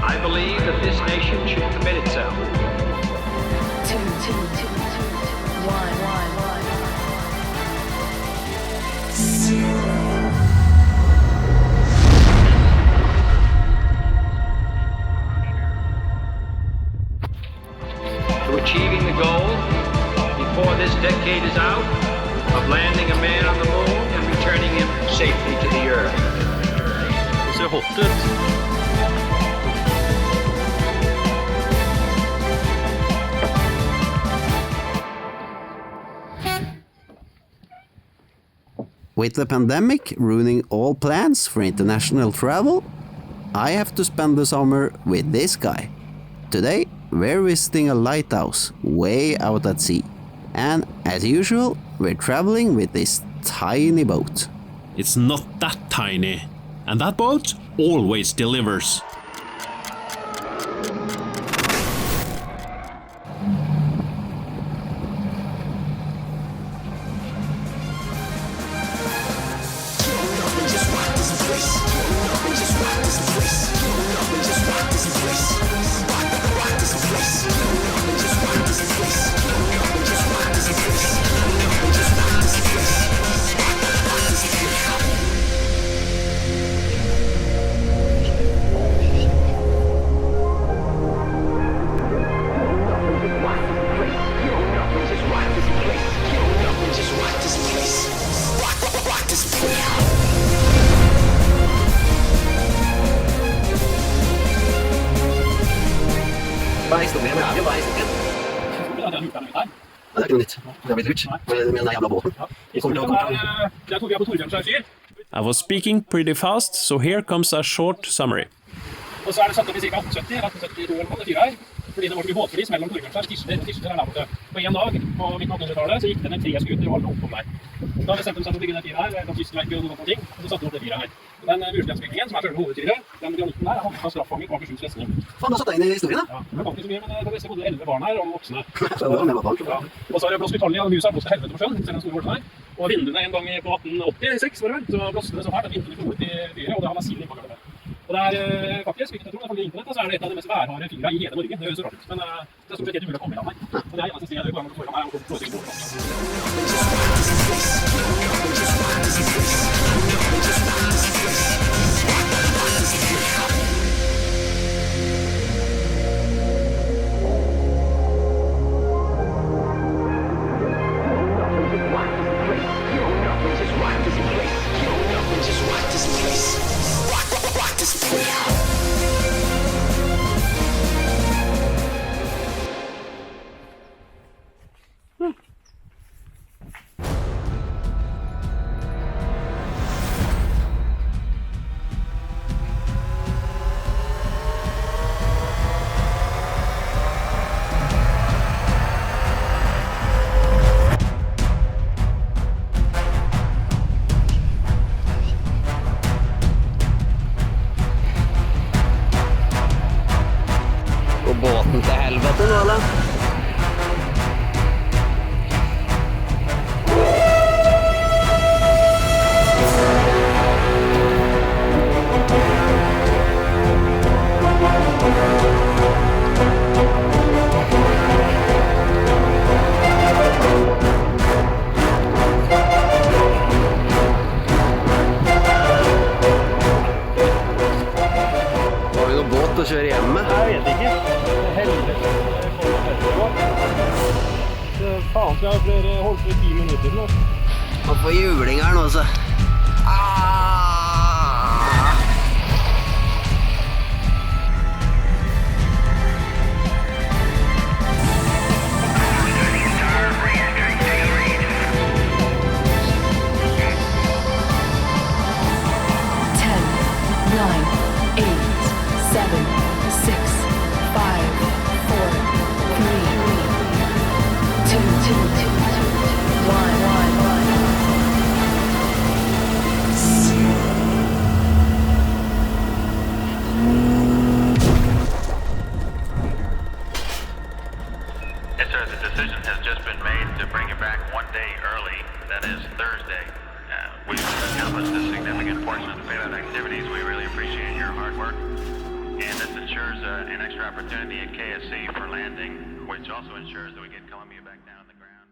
I believe that this nation should commit itself. 2, 1. To achieving the goal before this decade is out of landing a man on the moon and returning him safely to the earth. Det ser hot ut. With the pandemic ruining all plans for international travel, I have to spend the summer with this guy. Today, we're visiting a lighthouse way out at sea. And as usual, we're traveling with this tiny boat. It's not that tiny. And that boat always delivers. Hva er historien? Hva er historien? Det er ikke noe nytt. Det har blitt lurt med den jævla båten. Det er Torbjørnskjær fyr. I was speaking pretty fast, so here comes a short summary. Og så er det satt opp i ca. 1870 eller 1872 eller noe, det fyret her. Fordi det var så mye båtforlis mellom Torbjørnskjær og Tisler er der borte. På en dag på midten av 1800-tallet så gikk det ned 3 skuter og alle opp om der. Da bestemte de seg for å bygge det fyret her, et kystverk og noen ting, og så satte de opp det fyret her. Den murstensbyggingen, som er selve hovedtyret, den granitten her, hadde straffanger på Akershus festning. Faen, du har satt deg inn i historien, da? Ja, det var ikke så mye, men det var både 11 barn her og voksne. Så det var med barn. Ja. Og så har det blåst utallige, og musa har blåst til helvete på sjøen, selv den store båten her. Og vinduene en gang på 1886, var det vel, så blåste det så fælt at vinteren floret i fyret, og det har massivt innpå gulvet. Og det er faktisk, hvilket jeg tror, ifølge internett, så er det et av de mest værharde fyra i hele Norge. Det høres så rart ut, men det er stort sett helt umulig å komme i land her. Og det er eneste stedet det går an å få her og få til båten. Båten til helvete nå, eller? Har vi noen båt å kjøre hjem med? Jeg vet ikke. Helvete. Faen, så jeg har holdt på i 10 minutter nå. Man får juling her nå, så. The decision has just been made to bring it back one day early, that is Thursday. We've accomplished a significant portion of the payload activities. We really appreciate your hard work. And this is an extra opportunity at KSC for landing, which also ensures that we get Columbia back down on the ground.